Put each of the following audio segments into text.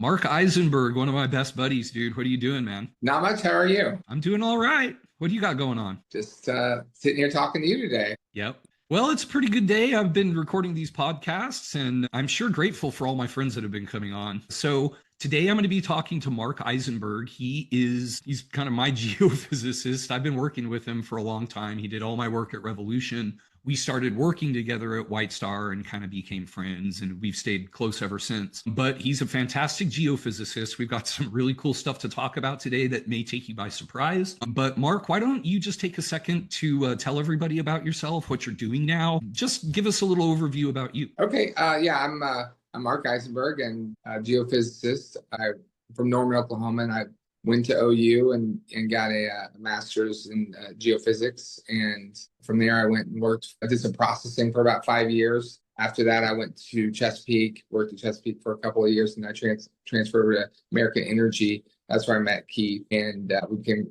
Mark Aisenberg, one of my best buddies, dude. What are you doing, man? Not much. How are you? I'm doing all right. What do you got going on? Just sitting here talking to you today. Yep. Well, it's a pretty good day. I've been recording these podcasts and I'm sure grateful for all my friends that have been coming on. So today I'm going to be talking to Mark Aisenberg. He's kind of my geophysicist. I've been working with him for a long time. He did all my work at Revolution. We started working together at White Star and kind of became friends, and we've stayed close ever since. But he's a fantastic geophysicist. We've got some really cool stuff to talk about today that may take you by surprise. But Mark, why don't you just take a second to tell everybody about yourself, what you're doing now? Just give us a little overview about you. Okay. I'm Mark Aisenberg and a geophysicist. I'm from Norman, Oklahoma, and I went to OU and got a master's in geophysics. And from there, I went and worked. I did some processing for about 5 years. After that, I went to Chesapeake, worked at Chesapeake for a couple of years, and I transferred over to American Energy. That's where I met Keith, and we became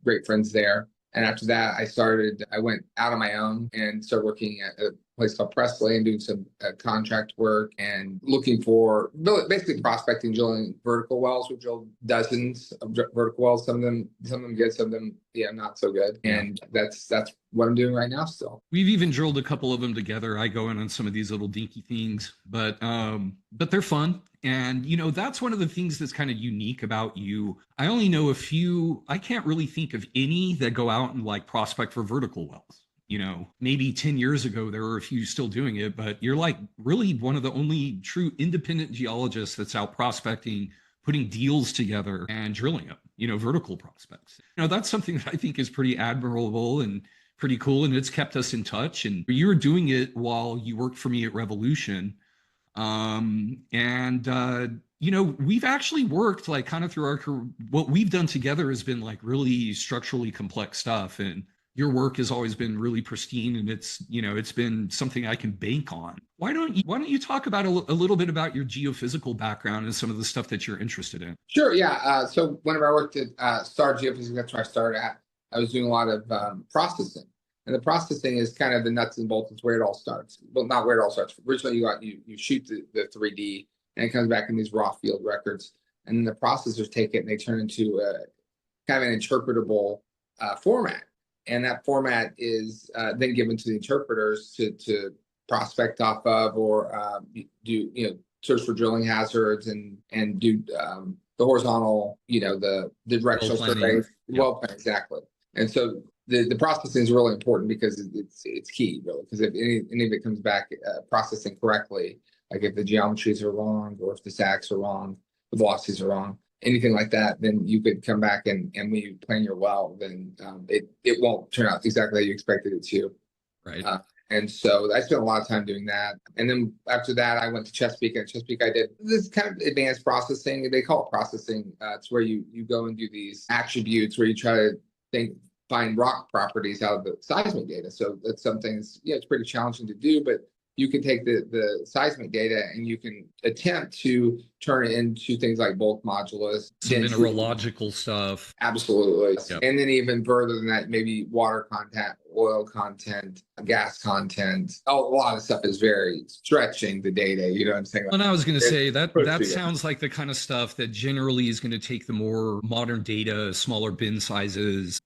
great friends there. And after that, I went out on my own and started working at a place called Presley and doing some contract work and looking for basically prospecting, drilling vertical wells. We drilled dozens of vertical wells. Some of them good, some of them not so good. And that's what I'm doing right now still. We've even drilled a couple of them together. I go in on some of these little dinky things, but they're fun. And, that's one of the things that's kind of unique about you. I only know a few, I can't really think of any that go out and like prospect for vertical wells. Maybe 10 years ago, there were a few still doing it, but you're like really one of the only true independent geologists that's out prospecting, putting deals together and drilling them, vertical prospects. That's something that I think is pretty admirable and pretty cool. And it's kept us in touch. And you were doing it while you worked for me at Revolution. We've actually worked like kind of through our career. What we've done together has been like really structurally complex stuff. And your work has always been really pristine, and it's been something I can bank on. Why don't you talk about a little bit about your geophysical background and some of the stuff that you're interested in? Sure. Yeah. So whenever I worked at Star Geophysics, that's where I started at. I was doing a lot of processing. And the processing is kind of the nuts and bolts. It's where it all starts. Well, not where it all starts. Originally, you shoot the 3D, and it comes back in these raw field records. And then the processors take it and they turn into kind of an interpretable format. And that format is then given to the interpreters to prospect off of, or do search for drilling hazards and do the horizontal, the directional surveys. Well planned, exactly. And so the processing is really important because it's key, really. Because if any of it comes back processing correctly, like if the geometries are wrong or if the sacks are wrong, the velocities are wrong, anything like that, then you could come back and when you plan your well, then it won't turn out exactly how you expected it to. Right. And so I spent a lot of time doing that. And then after that, I went to Chesapeake. And at Chesapeake, I did this kind of advanced processing. They call it processing. It's where you go and do these attributes where you try to find rock properties out of the seismic data. So that's something it's pretty challenging to do, but you can take the seismic data and you can attempt to turn it into things like bulk modulus, some mineralogical stuff. Absolutely. Yep. And then even further than that, maybe water content, oil content, gas content. A lot of stuff is very stretching the data. You know what I'm saying? And I was going to say that sounds like the kind of stuff that generally is going to take the more modern data, smaller bin sizes,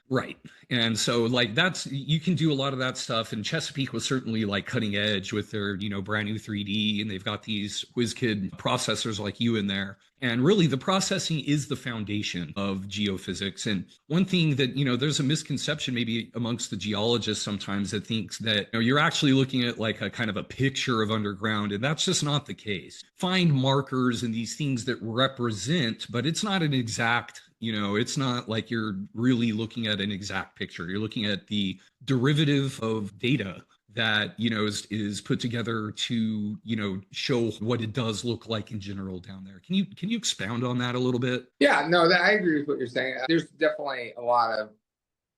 right. And so like you can do a lot of that stuff. And Chesapeake was certainly like cutting edge with their, brand new 3D, and they've got these WizKid processors like you in there. And really the processing is the foundation of geophysics. And one thing that, there's a misconception maybe amongst the geologists sometimes that thinks that you're actually looking at like a kind of a picture of underground. And that's just not the case. Find markers and these things that represent, but it's not an exact, it's not like you're really looking at an exact picture. You're looking at the derivative of data that is put together to show what it does look like in general down there. Can you expound on that a little bit? Yeah, no, I agree with what you're saying. There's definitely a lot of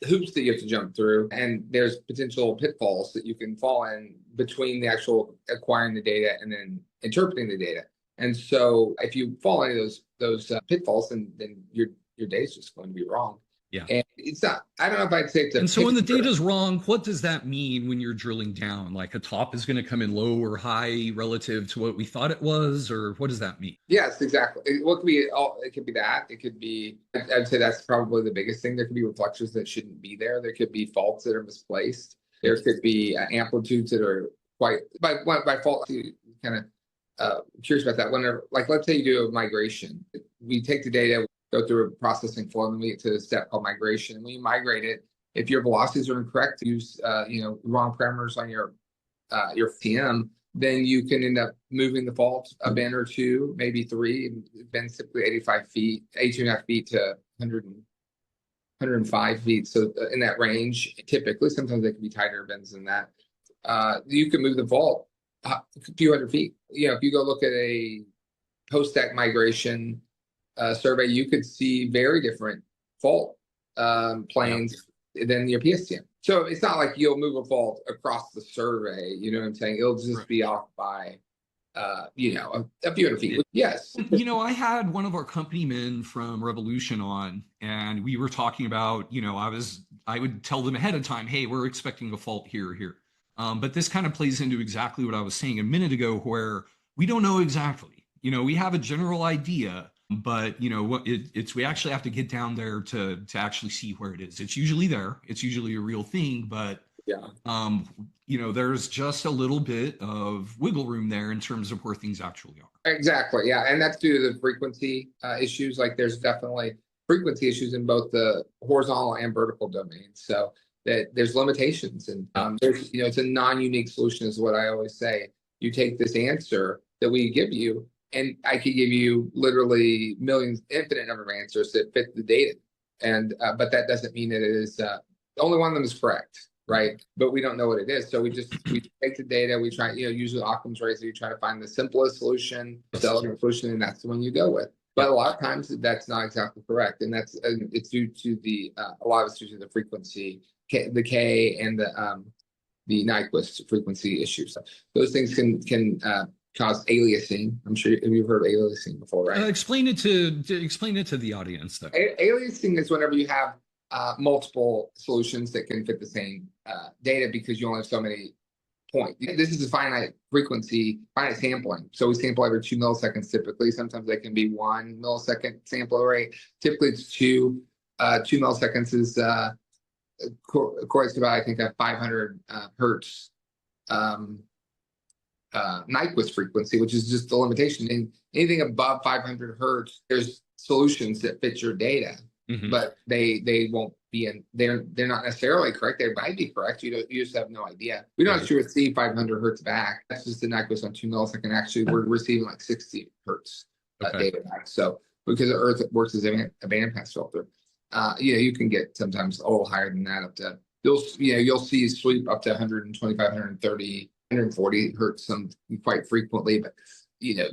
hoops that you have to jump through, and there's potential pitfalls that you can fall in between the actual acquiring the data and then interpreting the data. And so if you fall into those pitfalls, then your data is just going to be wrong. Yeah. And it's not, I don't know if I'd say it's a And so when the picture. data's wrong, what does that mean when you're drilling down? Like a top is going to come in low or high relative to what we thought it was, or what does that mean? Yes, exactly. What could be all? It could be that. It could be. I'd say that's probably the biggest thing. There could be reflections that shouldn't be there. There could be faults that are misplaced. There could be amplitudes that are quite by fault. Kind of curious about that. Whenever, like, let's say you do a migration, we take the data, go through a processing flow, and then we get to a step called migration. When you migrate it, if your velocities are incorrect, use wrong parameters on your TM, then you can end up moving the fault a bend or two, maybe three. Bends typically 85 feet, 82.5 feet to 105 feet. So in that range, typically, sometimes they can be tighter bends than that. You can move the fault a few hundred feet. If you go look at a post-stack migration survey, you could see very different fault planes than your PSTM. So it's not like you'll move a fault across the survey. You know what I'm saying? It'll just be off by, a few hundred feet. Yes. I had one of our company men from Revolution on, and we were talking about, I would tell them ahead of time, hey, we're expecting a fault here. But this kind of plays into exactly what I was saying a minute ago, where we don't know exactly. We have a general idea, but we actually have to get down there to actually see where it is. It's usually there. It's usually a real thing, but there's just a little bit of wiggle room there in terms of where things actually are. Exactly. Yeah. And that's due to the frequency issues. Like there's definitely frequency issues in both the horizontal and vertical domains. So that there's limitations, and there's, it's a non-unique solution is what I always say. You take this answer that we give you, and I could give you literally millions, infinite number of answers that fit the data. And, but that doesn't mean that it is, only one of them is correct, right? But we don't know what it is. So we take the data, we try, usually Occam's razor, you try to find the simplest solution, the elegant solution, and that's the one you go with. But a lot of times that's not exactly correct. And it's due to a lot of it's due to the frequency, the K and the Nyquist frequency issues. So those things can cause aliasing. I'm sure you've heard of aliasing before, right? Explain it to the audience, though. Aliasing is whenever you have multiple solutions that can fit the same data because you only have so many points. This is a finite frequency, finite sampling. So we sample every 2 milliseconds typically. Sometimes they can be 1 millisecond sample rate. Typically it's 2. 2 milliseconds is correlates to about, I think, a 500 hertz Nyquist frequency, which is just the limitation. And anything above 500 hertz, there's solutions that fit your data, but they won't be in. They're not necessarily correct. They might be correct. You just have no idea. We don't actually receive 500 hertz back. That's just the Nyquist on 2 millisecond. Actually, we're receiving like 60 hertz data back. So because the Earth works as a bandpass filter, you can get sometimes a little higher than that, up to you'll see sweep up to 125, 130. 140 hertz quite frequently, but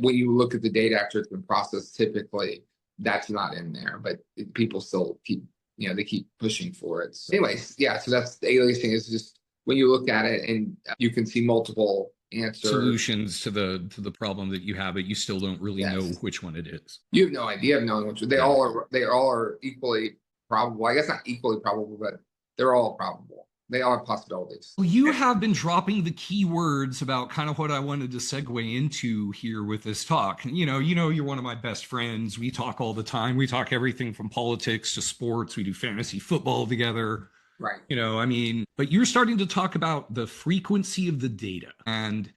when you look at the data after it's been processed, typically that's not in there, but people still keep they keep pushing for it. So anyways, so that's the aliasing, is just when you look at it and you can see multiple solutions to the problem that you have, but you still don't really know which one it is. You have no idea of knowing which. They all are equally probable. I guess not equally probable, but they're all probable. They all have possibilities. Well, you have been dropping the key words about kind of what I wanted to segue into here with this talk. You're one of my best friends. We talk all the time. We talk everything from politics to sports. We do fantasy football together. Right. But you're starting to talk about the frequency of the data. And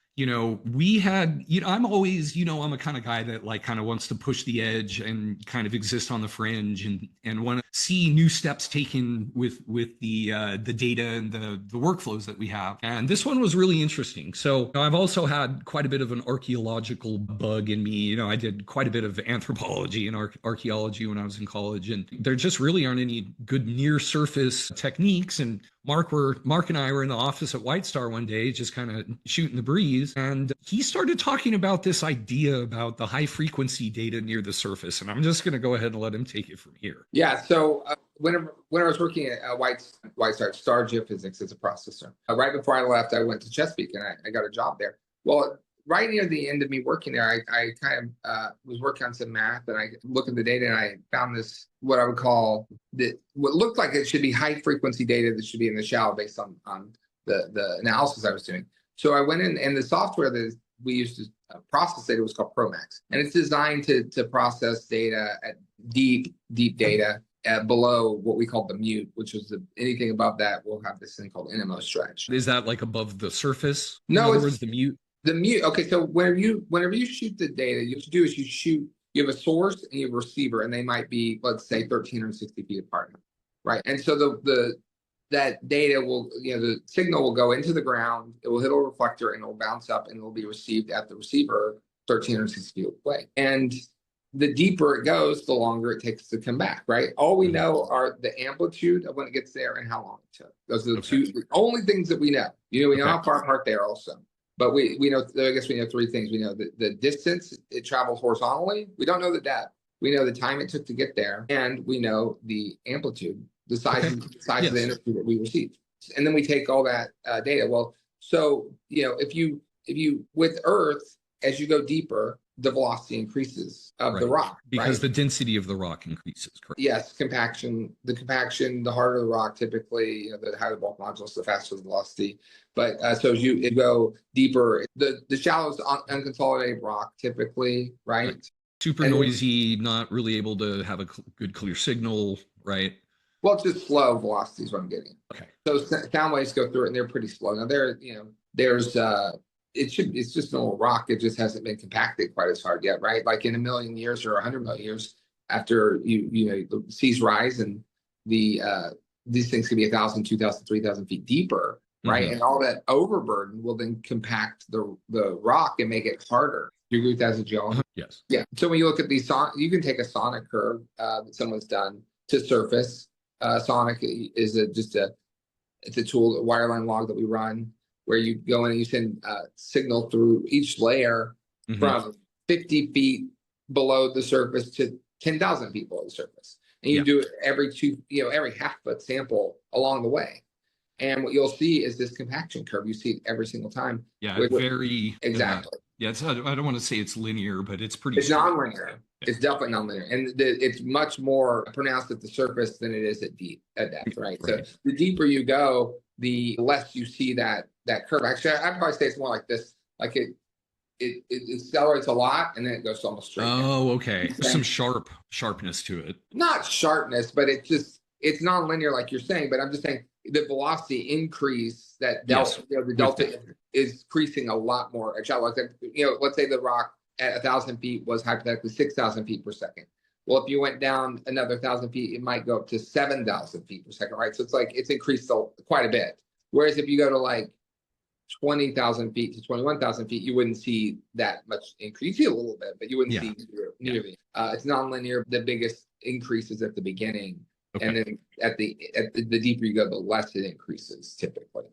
we had, I'm always, I'm a kind of guy that kind of wants to push the edge and kind of exist on the fringe and want to see new steps taken with the data and the workflows that we have. And this one was really interesting. So I've also had quite a bit of an archaeological bug in me. I did quite a bit of anthropology and archaeology when I was in college, and there just really aren't any good near surface techniques. And Mark and I were in the office at White Star one day, just kind of shooting the breeze. And he started talking about this idea about the high frequency data near the surface. And I'm just going to go ahead and let him take it from here. Yeah. So when I was working at White Star Geophysics as a processor, right before I left, I went to Chesapeake and I got a job there. Well, right near the end of me working there, I kind of was working on some math, and I looked at the data, and I found this, what I would call what looked like it should be high frequency data that should be in the shallow based on the analysis I was doing. So I went in, and the software that we used to process data was called Promax, and it's designed to process data at deep data below what we call the mute, which is anything above that we'll have this thing called NMO stretch. Is that like above the surface? No, in other words, the mute. The mute. Okay, so whenever you shoot the data, you have to do is you have a source and you have a receiver, and they might be, let's say, 1,360 feet apart, right? And so that data will, the signal will go into the ground, it will hit a reflector, and it will bounce up, and it will be received at the receiver 1,360 feet away. And the deeper it goes, the longer it takes to come back, right? All we know are the amplitude of when it gets there and how long it took. Those are the only things that we know. We know how far apart they are also. But we know, I guess we know three things. We know the distance it travels horizontally. We don't know the depth. We know the time it took to get there. And we know the amplitude, the size of the energy that we received. And then we take all that data. Well, so, if you with Earth, as you go deeper, the velocity increases of the rock. Because the density of the rock increases, correct? Yes, compaction, the harder the rock, typically, the higher the bulk modulus, the faster the velocity. But so as you go deeper, the shallowest unconsolidated rock, typically, right? Super noisy, not really able to have a good clear signal, right? Well, it's just slow velocity is what I'm getting. Okay. So sound waves go through it, and they're pretty slow. Now there's it's just normal rock. It just hasn't been compacted quite as hard yet, right? Like in 1 million years or 100 million years after the seas rise, and these things could be 1,000, 2,000, 3,000 feet deeper, right? Mm-hmm. And all that overburden will then compact the rock and make it harder. Do you agree with that as a geologist? Yes. Yeah. So when you look at these, you can take a sonic curve that someone's done to surface. Sonic is it's a tool, a wireline log that we run, where you go in and you send signal through each layer from 50 feet below the surface to 10,000 feet below the surface. And you do it every half foot sample along the way. And what you'll see is this compaction curve. You see it every single time. Yeah, very exactly. I don't want to say it's linear, but it's pretty. It's nonlinear. Yeah. It's definitely nonlinear, and it's much more pronounced at the surface than it is at depth, right? So the deeper you go, the less you see that curve. Actually, I'd probably say it's more like this. Like it accelerates a lot, and then it goes almost straight. Oh, okay. Some sharpness to it. Not sharpness, but it's nonlinear, like you're saying. But I'm just saying the velocity increase, that delta, the delta is increasing a lot more. Let's say the rock at 1,000 feet was hypothetically 6,000 feet per second. Well, if you went down another 1,000 feet, it might go up to 7,000 feet per second, right? So it's increased quite a bit. Whereas if you go to like 20,000 feet to 21,000 feet, you wouldn't see that much increase. You see a little bit, but you wouldn't see nearly. It's nonlinear. The biggest increase is at the beginning. Okay. And then at the deeper you go, the less it increases typically.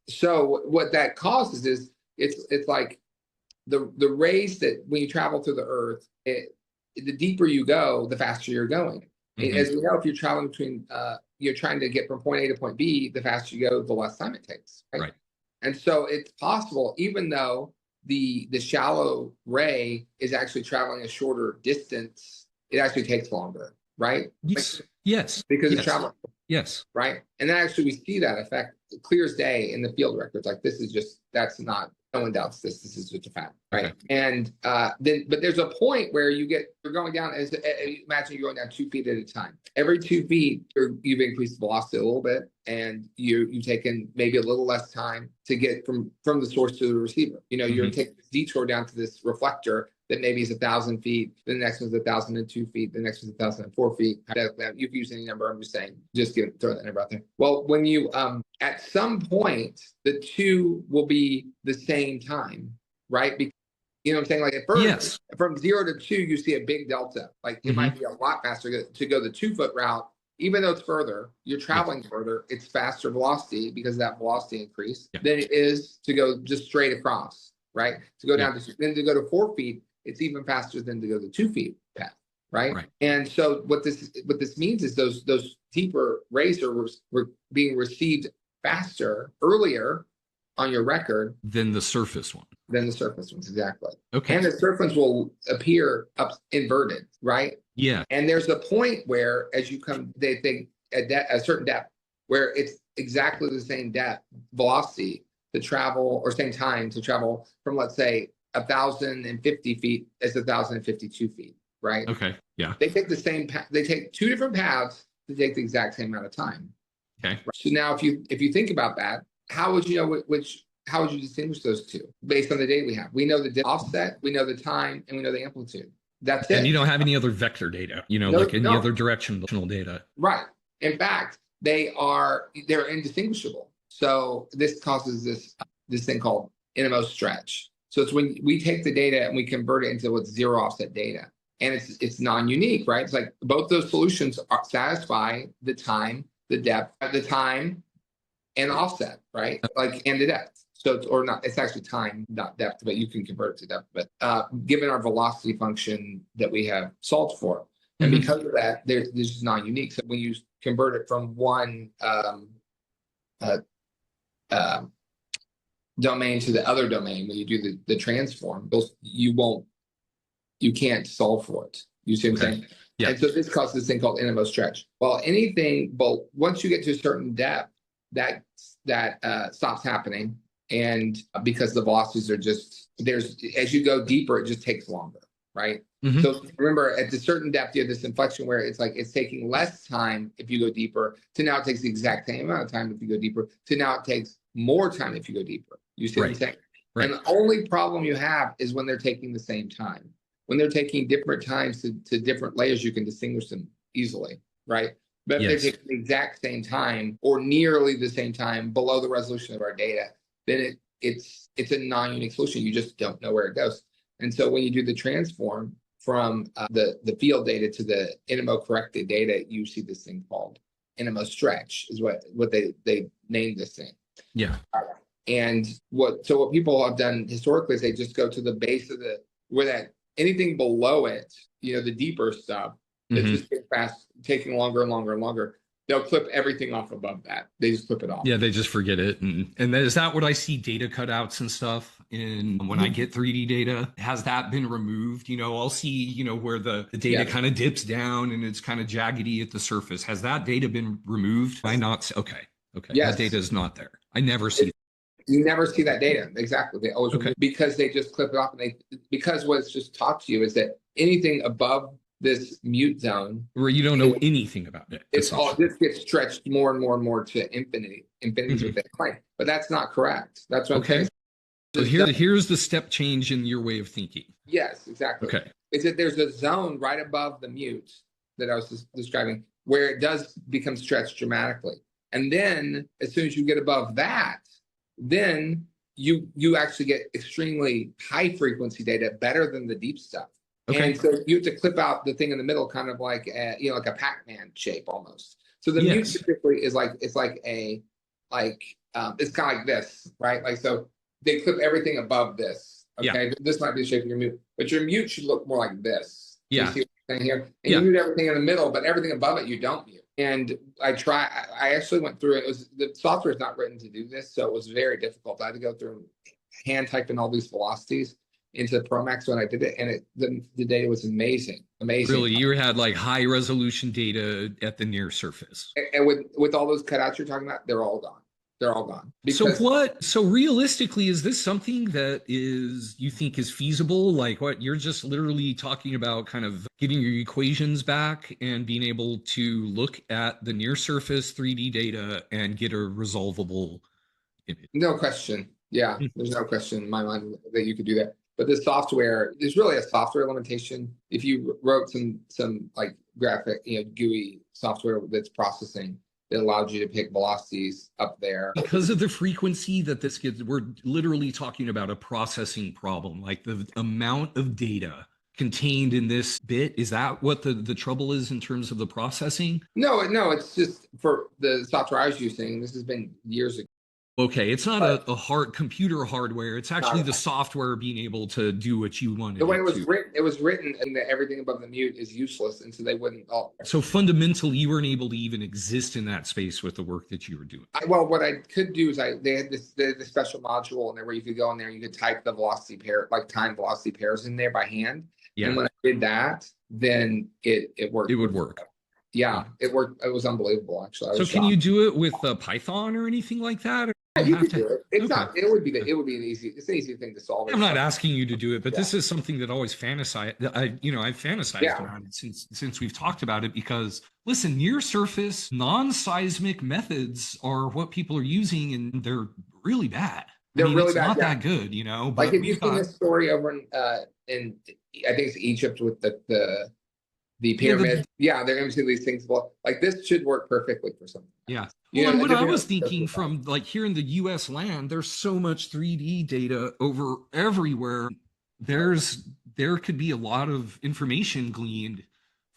So what that causes is it's like the rays that when you travel through the Earth, the deeper you go, the faster you're going. As we know, if you're traveling between, you're trying to get from point A to point B, the faster you go, the less time it takes. Right. And so it's possible, even though the shallow ray is actually traveling a shorter distance, it actually takes longer, right? Yes. Because it's traveling. Yes. Right. And then actually we see that effect clear as day in the field records. Like no one doubts this. This is just a fact, right? Okay. And but there's a point where you're going down. Imagine you're going down 2 feet at a time. Every 2 feet, you've increased the velocity a little bit, and you've taken maybe a little less time to get from the source to the receiver. You're taking this detour down to this reflector that maybe is 1,000 feet. The next one's 1,002 feet. The next one's 1,004 feet. You can use any number. I'm just saying, throw that number out there. Well, when you at some point, the two will be the same time, right? Because, you know what I'm saying? Like at first, from 0 to 2, you see a big delta. Like it might be a lot faster to go the 2-foot route. Even though it's further, you're traveling further, it's faster velocity because of that velocity increase than it is to go just straight across, right? To go down to go to 4 feet, it's even faster than to go the 2 feet path, right? And so what this means is those deeper rays were being received faster earlier on your record than the surface one. than the surface ones, exactly. Okay. And the surface will appear up inverted, right? Yeah. And there's a point where, as you come, they think at a certain depth, where it's exactly the same depth velocity to travel, or same time to travel from, let's say, 1,050 feet as 1,052 feet, right? Okay. Yeah. They take the same path. They take two different paths to take the exact same amount of time. Okay. So now, if you think about that, how would you know which? How would you distinguish those two based on the data we have? We know the offset, we know the time, and we know the amplitude. That's it. And you don't have any other vector data, like any other directional data. Right. In fact, they're indistinguishable. So this causes this thing called innermost stretch. So it's when we take the data and we convert it into what's zero offset data. And it's non-unique, right? It's like both those solutions satisfy the time, the depth, the time, and offset, right? Like, and the depth. So it's actually time, not depth, but you can convert it to depth. But given our velocity function that we have solved for, and because of that, this is non-unique. So when you convert it from one domain to the other domain, when you do the transform, you can't solve for it. You see what I'm saying? Yeah. And so this causes this thing called innermost stretch. Well, but once you get to a certain depth, that stops happening. And because the velocities are as you go deeper, it just takes longer, right? So remember, at a certain depth, you have this inflection where it's like it's taking less time if you go deeper, to now it takes the exact same amount of time if you go deeper, to now it takes more time if you go deeper. You see what I'm saying? Right. And the only problem you have is when they're taking the same time. When they're taking different times to different layers, you can distinguish them easily, right? But if they take the exact same time or nearly the same time below the resolution of our data, then it's a non-unique solution. You just don't know where it goes. And so when you do the transform from the field data to the innermost corrected data, you see this thing called innermost stretch, is what they named this thing. Yeah. And what people have done historically is they just go to the base of where that anything below it, the deeper stuff, it's just taking longer and longer and longer. They'll clip everything off above that. They just clip it off. Yeah, they just forget it. And is that what I see data cutouts and stuff in when I get 3D data? Has that been removed? I'll see, where the data kind of dips down and it's kind of jaggedy at the surface. Has that data been removed? I not? Okay. Yes. That data is not there. I never see it. You never see that data. Exactly. They always because they just clip it off, and because what's just taught to you is that anything above this mute zone, where you don't know anything about it, this gets stretched more and more and more to infinity with that claim. But that's not correct. That's what I'm saying. So here's the step change in your way of thinking. Yes, exactly. Okay. Is that there's a zone right above the mute that I was describing where it does become stretched dramatically. And then as soon as you get above that, then you actually get extremely high frequency data, better than the deep stuff. Okay. And so you have to clip out the thing in the middle, kind of like like a Pac-Man shape almost. So the mute typically is it's kind of like this, right? Like, so they clip everything above this. Okay. Yeah. This might be the shape of your mute, but your mute should look more like this. Yeah. You see what I'm saying here? And you mute everything in the middle, but everything above it, you don't mute. And I actually went through it. The software is not written to do this, so it was very difficult. I had to go through hand typing all these velocities into the Promax when I did it, and the data was amazing. Really, you had like high resolution data at the near surface. And with all those cutouts you're talking about, they're all gone. They're all gone. So realistically, is this something that you think is feasible? Like what you're just literally talking about, kind of getting your equations back and being able to look at the near surface 3D data and get a resolvable image? No question. Yeah, there's no question in my mind that you could do that. But the software, there's really a software limitation. If you wrote some like graphic, GUI software that's processing, that allowed you to pick velocities up there. Because of the frequency that this gets, we're literally talking about a processing problem. Like the amount of data contained in this bit, is that what the trouble is in terms of the processing? No, it's just for the software I was using, this has been years ago. Okay, it's not But a hard computer hardware. It's actually not the software being able to do what you the wanted way it to. it was written, and that everything above the mute is useless, and so they wouldn't. Oh, So fundamentally, you weren't able to even exist in that space with the work that you were doing. well, what I could do is they had the special module in there where you could go in there, and you could type the velocity pair, like time velocity pairs in there by hand. And Yeah, when I did that, then it worked. it would work. Yeah, it worked. It was unbelievable, actually. I So was can you shocked. do it with Python or anything like that? Or Yeah, do you you have could to? do it. It's Okay. not. It would be it's an easy thing to solve. I'm not asking you to do it, but Yeah. this is something that always I've fantasized Yeah. about it since we've talked about it because listen, near surface, non-seismic methods are what people are using and they're really bad. They're really it's bad. not Yeah. that good, Like, but have you we've seen got this story over in I think it's Egypt with the yeah, pyramid? Yeah, they're going to do these things. Well, like this should work perfectly for something. yeah. You Well, know, and what just, I you know, was thinking from like here in the US land, there's so much 3D data over everywhere. There could be a lot of information gleaned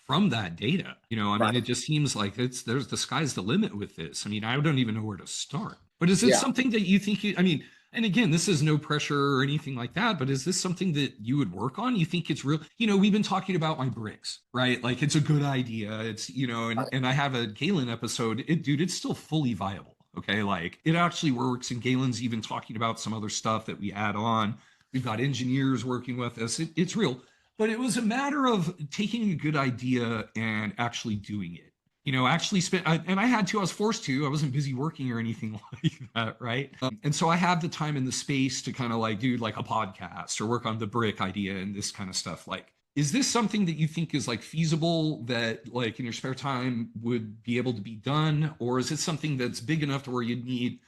from that data. I mean, right. it just seems like there's the sky's the limit with this. I mean, I don't even know where to start. But is it Yeah. something that you think I mean, and again, this is no pressure or anything like that, but is this something that you would work on? You think it's real? We've been talking about my bricks, right? Like it's a good idea. It's, and I have a Galen episode. Dude, it's still fully viable. Okay. Like it actually works. And Galen's even talking about some other stuff that we add on. We've got engineers working with us. It's real. But it was a matter of taking a good idea and actually doing it. Actually and I had to, I was forced to, I wasn't busy working or anything like that, right? And so I have the time and the space to kind of like do like a podcast or work on the brick idea and this kind of stuff. Like, is this something that you think is like feasible that like in your spare time would be able to be done? Or is it something that's big enough to where you'd need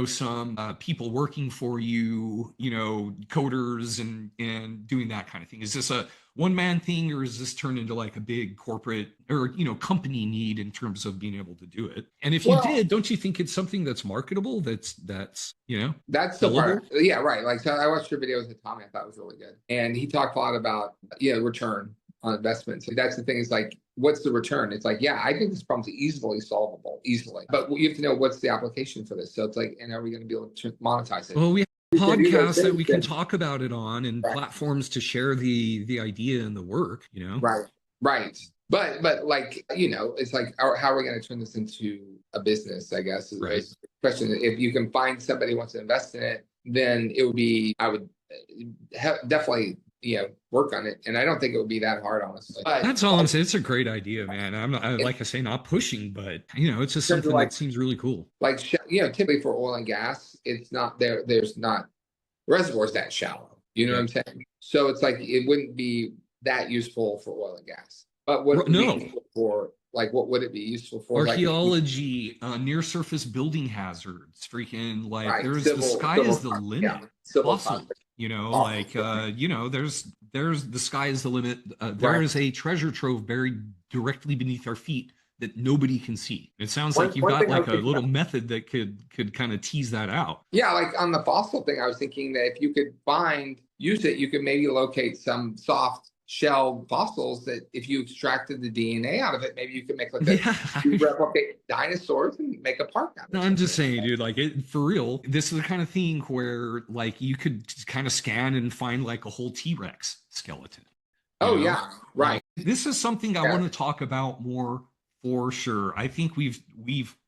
some people working for you, coders and doing that kind of thing? Is this a one man thing or is this turned into like a big corporate or company need in terms of being able to do it? And if you did, don't you think it's something that's marketable? That's That's the sellable? part. Yeah, right. Like, so I watched your video with Tommy. I thought it was really good, and he talked a lot about return on investments. That's the thing. Is like, what's the return? It's like, yeah, I think this problem's easily solvable, but you have to know what's the application for this. So it's like, and are we going to be able to monetize it? Well, we have podcasts that we can then. talk about it on and platforms to share the idea and the work, Right. But like, it's like, how are we going to turn this into a business, I guess, is Right. the question. If you can find somebody who wants to invest in it, then I would definitely, work on it. And I don't think it would be that hard, honestly. But That's all I'm saying. It's a great idea, man. I'm not, like I say, not pushing, but it's just something that seems really cool. Like, typically for oil and gas, it's not there's not reservoirs that shallow. You know what I'm saying? So it's like, it wouldn't be that useful for oil and gas. But what would be useful for, like, what would it be useful for? Archaeology, near surface building hazards, freaking like Right. The sky is the limit. Yeah. Awesome. There's the sky is the limit. There is a treasure trove buried directly beneath our feet that nobody can see. It sounds like you've got like a little method that could kind of tease that out. Yeah, like on the fossil thing, I was thinking that if you could use it, you could maybe locate some soft shell fossils that if you extracted the DNA out of it, maybe you could make like replicate dinosaurs and make a park out of it. No, I'm just saying, dude, like for real, this is the kind of thing where like you could kind of scan and find like a whole T-Rex skeleton. Yeah, right. This is something I want to talk about more for sure. I think we've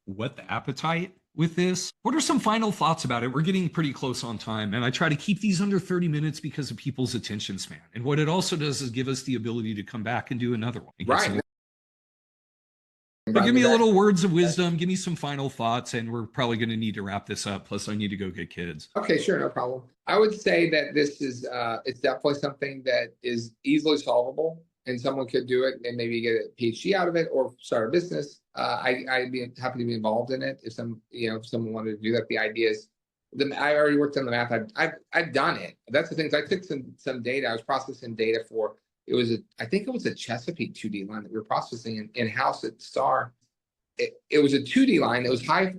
whet the appetite with this. What are some final thoughts about it? We're getting pretty close on time, and I try to keep these under 30 minutes because of people's attention span. And what it also does is give us the ability to come back and do another one. Right. But give me a little words of wisdom. Give me some final thoughts, and we're probably going to need to wrap this up. Plus, I need to go get kids. Okay, sure, no problem. I would say that this is it's definitely something that is easily solvable, and someone could do it and maybe get a PhD out of it or start a business. I'd be happy to be involved in it if someone wanted to do that. The idea is, I already worked on the math. I've done it. That's the thing. I took some data. I was processing data for. I think it was a Chesapeake 2D line that we were processing in house at Star. It was a 2D line that was high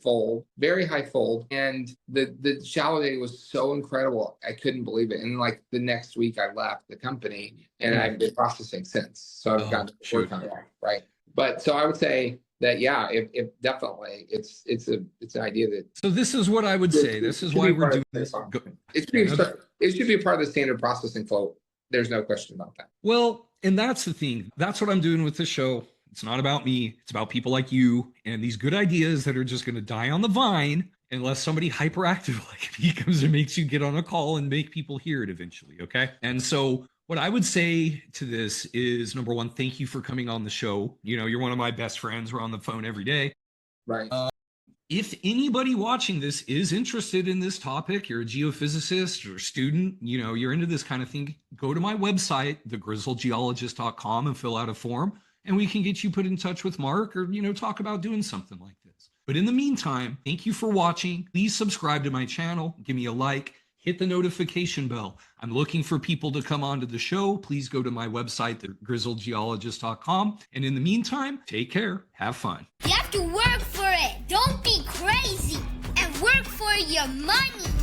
fold, very high fold, and the shallow data was so incredible. I couldn't believe it. And like the next week, I left the company, and I've been processing since. So I've gotten to work on that, right? But so I would say that yeah, if definitely it's an idea that. So this is what I would say. This is why we're doing this. It should be part of the standard processing flow. There's no question about that. Well, and that's the thing. That's what I'm doing with this show. It's not about me. It's about people like you and these good ideas that are just going to die on the vine unless somebody hyperactive like me comes and makes you get on a call and make people hear it eventually. Okay. And so what I would say to this is, number one, thank you for coming on the show. You know, you're one of my best friends. We're on the phone every day. Right. If anybody watching this is interested in this topic, you're a geophysicist or student, you know, you're into this kind of thing, go to my website, thegrizzledgeologist.com, and fill out a form, and we can get you put in touch with Mark or, you know, talk about doing something like this. But in the meantime, thank you for watching. Please subscribe to my channel, give me a like, hit the notification bell. I'm looking for people to come onto the show. Please go to my website, thegrizzledgeologist.com. And in the meantime, take care, have fun. You have to work for it. Don't be crazy. And work for your money.